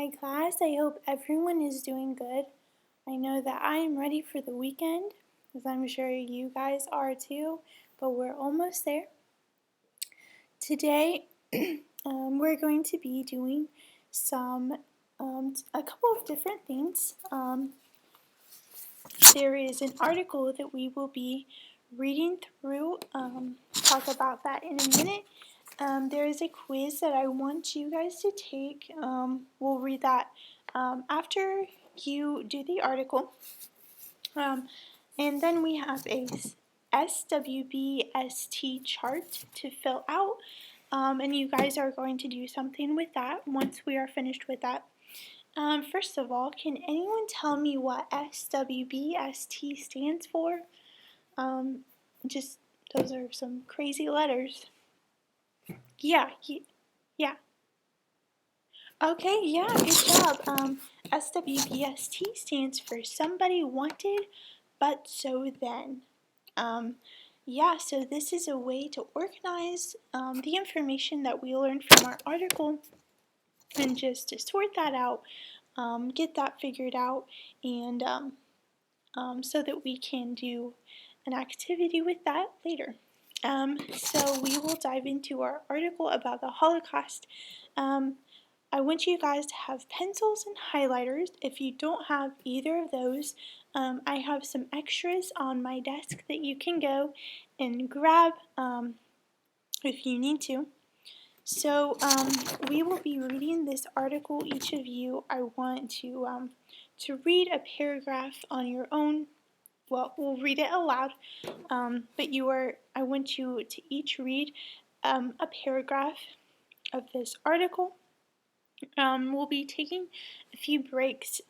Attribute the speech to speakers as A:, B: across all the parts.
A: Hi class, I hope everyone is doing good. I know that I am ready for the weekend, as I'm sure you guys are too, but we're almost there. Today, we're going to be doing a couple of different things. There is an article that we will be reading through, talk about that in a minute. There is a quiz that I want you guys to take. We'll read that after you do the article. And then we have a SWBST chart to fill out. And you guys are going to do something with that once we are finished with that. First of all, can anyone tell me what SWBST stands for? Just those are some crazy letters. Yeah. Okay, yeah, good job. SWBST stands for Somebody Wanted, But So Then. Yeah, so this is a way to organize the information that we learned from our article and just to sort that out, get that figured out, and so that we can do an activity with that later. So we will dive into our article about the Holocaust. I want you guys to have pencils and highlighters. If you don't have either of those, I have some extras on my desk that you can go and grab if you need to. So we will be reading this article. Each of you, I want to read a paragraph on your own. Well, we'll read it aloud, but I want you to each read a paragraph of this article. We'll be taking a few breaks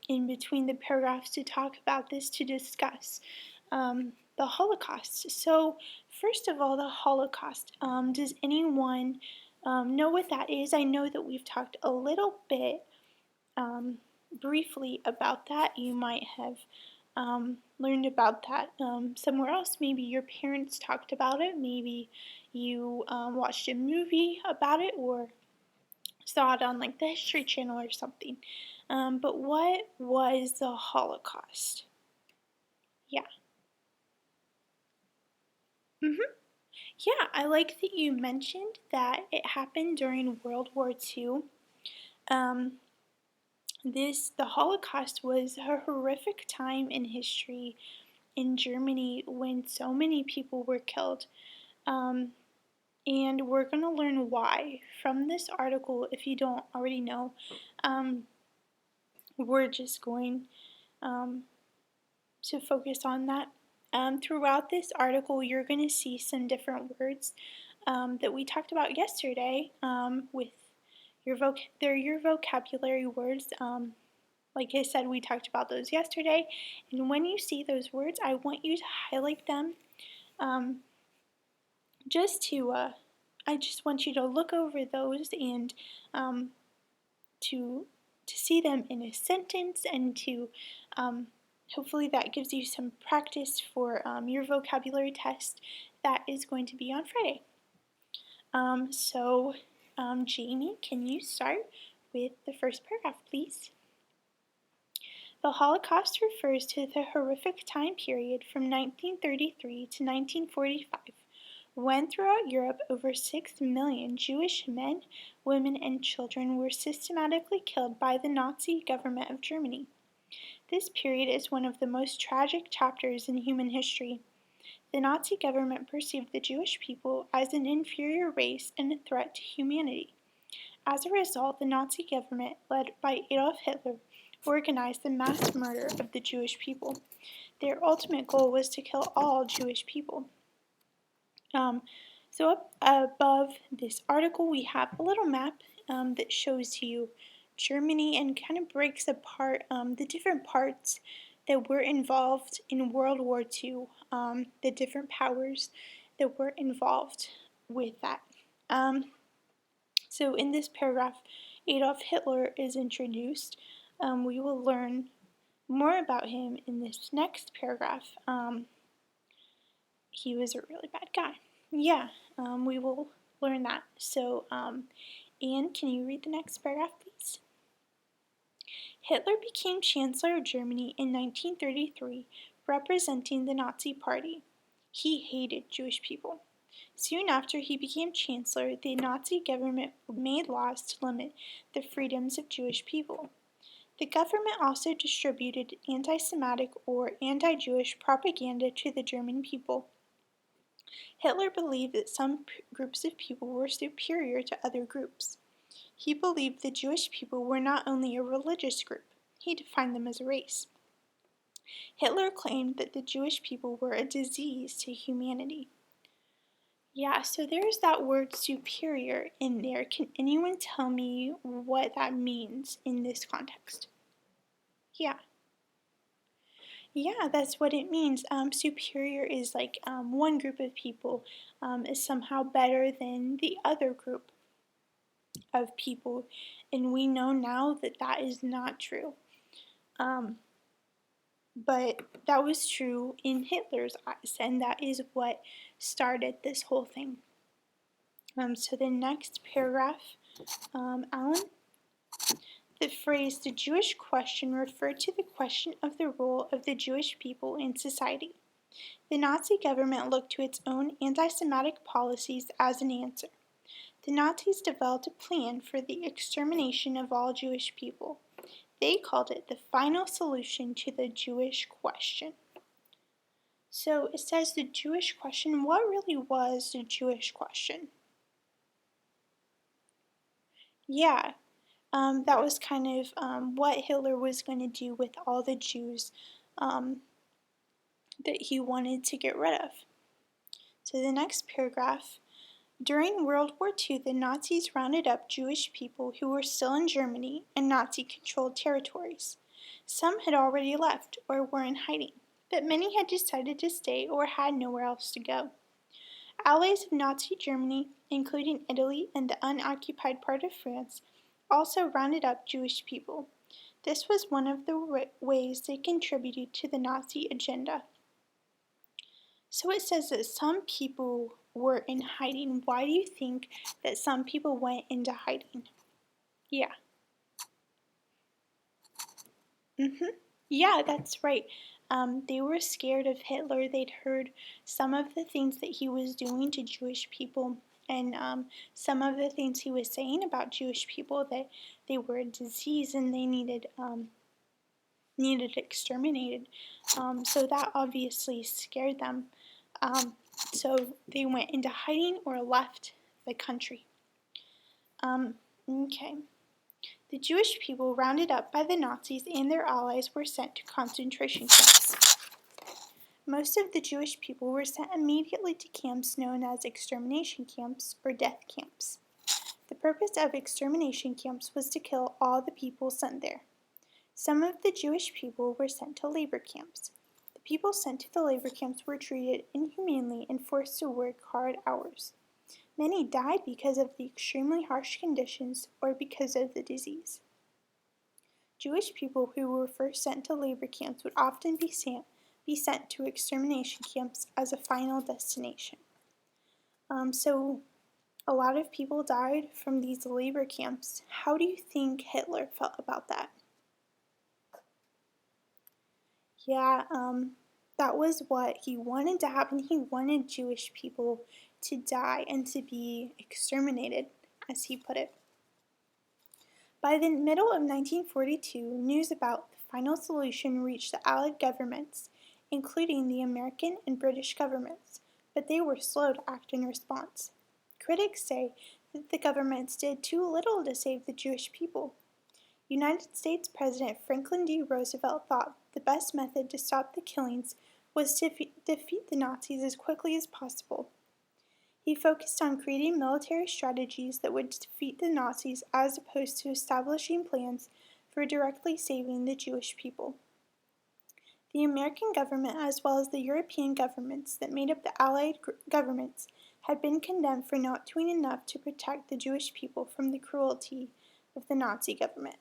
A: in between the paragraphs to talk about this, to discuss the Holocaust. So, first of all, the Holocaust. Does anyone know what that is? I know that we've talked a little bit briefly about that. You might have learned about that somewhere else. Maybe your parents talked about it. Maybe you watched a movie about it, or saw it on like the History Channel or something. But what was the Holocaust? Yeah. Yeah, I like that you mentioned that it happened during World War II. Um, the Holocaust was a horrific time in history in Germany when so many people were killed. And we're going to learn why from this article. If you don't already know, we're just going to focus on that. Throughout this article, you're going to see some different words that we talked about yesterday with they're your vocabulary words. Like I said, we talked about those yesterday. And when you see those words, I want you to highlight them I just want you to look over those and to see them in a sentence, and to hopefully that gives you some practice for your vocabulary test that is going to be on Friday. Jamie, can you start with the first paragraph, please? The Holocaust refers to the horrific time period from 1933 to 1945, when throughout Europe over 6 million Jewish men, women, and children were systematically killed by the Nazi government of Germany. This period is one of the most tragic chapters in human history. The Nazi government perceived the Jewish people as an inferior race and a threat to humanity. As a result, the Nazi government, led by Adolf Hitler, organized the mass murder of the Jewish people. Their ultimate goal was to kill all Jewish people. So up above this article, we have a little map that shows you Germany and kind of breaks apart the different parts that were involved in World War II, the different powers that were involved with that. So in this paragraph, Adolf Hitler is introduced. We will learn more about him in this next paragraph. He was a really bad guy. Yeah, we will learn that. So, Anne, can you read the next paragraph, please? Hitler became Chancellor of Germany in 1933, representing the Nazi Party. He hated Jewish people. Soon after he became Chancellor, the Nazi government made laws to limit the freedoms of Jewish people. The government also distributed anti-Semitic or anti-Jewish propaganda to the German people. Hitler believed that some groups of people were superior to other groups. He believed the Jewish people were not only a religious group, he defined them as a race. Hitler claimed that the Jewish people were a disease to humanity. Yeah, so there's that word superior in there. Can anyone tell me what that means in this context? Yeah. Yeah, that's what it means. Superior is like one group of people is somehow better than the other group of people, and we know now that that is not true. But that was true in Hitler's eyes, and that is what started this whole thing. So the next paragraph, Alan, the phrase "the Jewish question" referred to the question of the role of the Jewish people in society. The Nazi government looked to its own anti-Semitic policies as an answer. The Nazis developed a plan for the extermination of all Jewish people. They called it the final solution to the Jewish question. So it says the Jewish question. What really was the Jewish question? Yeah, that was kind of what Hitler was going to do with all the Jews that he wanted to get rid of. So the next paragraph. During World War II, the Nazis rounded up Jewish people who were still in Germany and Nazi-controlled territories. Some had already left or were in hiding, but many had decided to stay or had nowhere else to go. Allies of Nazi Germany, including Italy and the unoccupied part of France, also rounded up Jewish people. This was one of the ways they contributed to the Nazi agenda. So it says that some people were in hiding. Why do you think that some people went into hiding? Yeah. Yeah, that's right. They were scared of Hitler. They'd heard some of the things that he was doing to Jewish people, and some of the things he was saying about Jewish people, that they were a disease and they needed exterminated. So that obviously scared them. So they went into hiding or left the country. Okay. The Jewish people rounded up by the Nazis and their allies were sent to concentration camps. Most of the Jewish people were sent immediately to camps known as extermination camps or death camps. The purpose of extermination camps was to kill all the people sent there. Some of the Jewish people were sent to labor camps. The people sent to the labor camps were treated inhumanely and forced to work hard hours. Many died because of the extremely harsh conditions or because of the disease. Jewish people who were first sent to labor camps would often be sent to extermination camps as a final destination. So a lot of people died from these labor camps. How do you think Hitler felt about that? Yeah, that was what he wanted to happen. He wanted Jewish people to die and to be exterminated, as he put it. By the middle of 1942, news about the final solution reached the Allied governments, including the American and British governments, but they were slow to act in response. Critics say that the governments did too little to save the Jewish people. United States President Franklin D. Roosevelt thought the best method to stop the killings was to defeat the Nazis as quickly as possible. He focused on creating military strategies that would defeat the Nazis as opposed to establishing plans for directly saving the Jewish people. The American government, as well as the European governments that made up the Allied governments, had been condemned for not doing enough to protect the Jewish people from the cruelty of the Nazi government.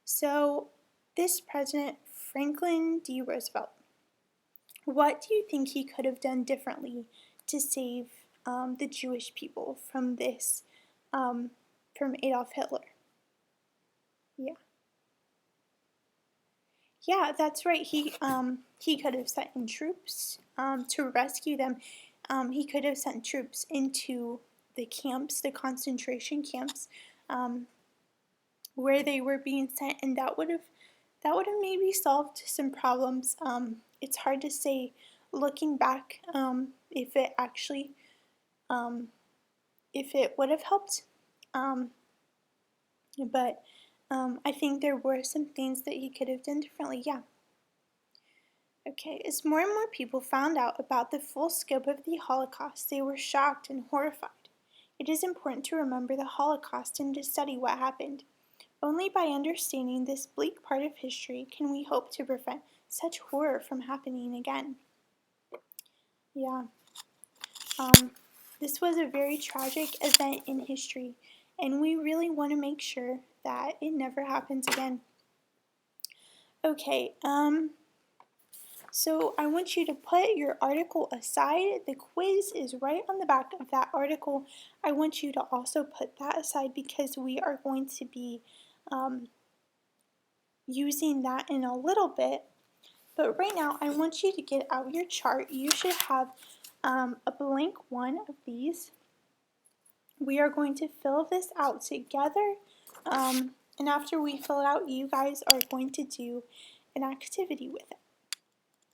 A: So, this President Franklin D. Roosevelt, what do you think he could have done differently to save the Jewish people from this, from Adolf Hitler? Yeah. Yeah, that's right. He could have sent in troops to rescue them. He could have sent troops into the camps, the concentration camps, um, where they were being sent, and that would have maybe solved some problems. It's hard to say, looking back, if it actually um, if it would have helped. Um, but I think there were some things that he could have done differently. Yeah. Okay, as more and more people found out about the full scope of the Holocaust, they were shocked and horrified. It is important to remember the Holocaust and to study what happened. Only by understanding this bleak part of history can we hope to prevent such horror from happening again. Yeah, um, this was a very tragic event in history, and we really want to make sure that it never happens again. Okay, so I want you to put your article aside. The quiz is right on the back of that article. I want you to also put that aside because we are going to be using that in a little bit. But right now, I want you to get out your chart. You should have a blank one of these. We are going to fill this out together. And after we fill it out, you guys are going to do an activity with it.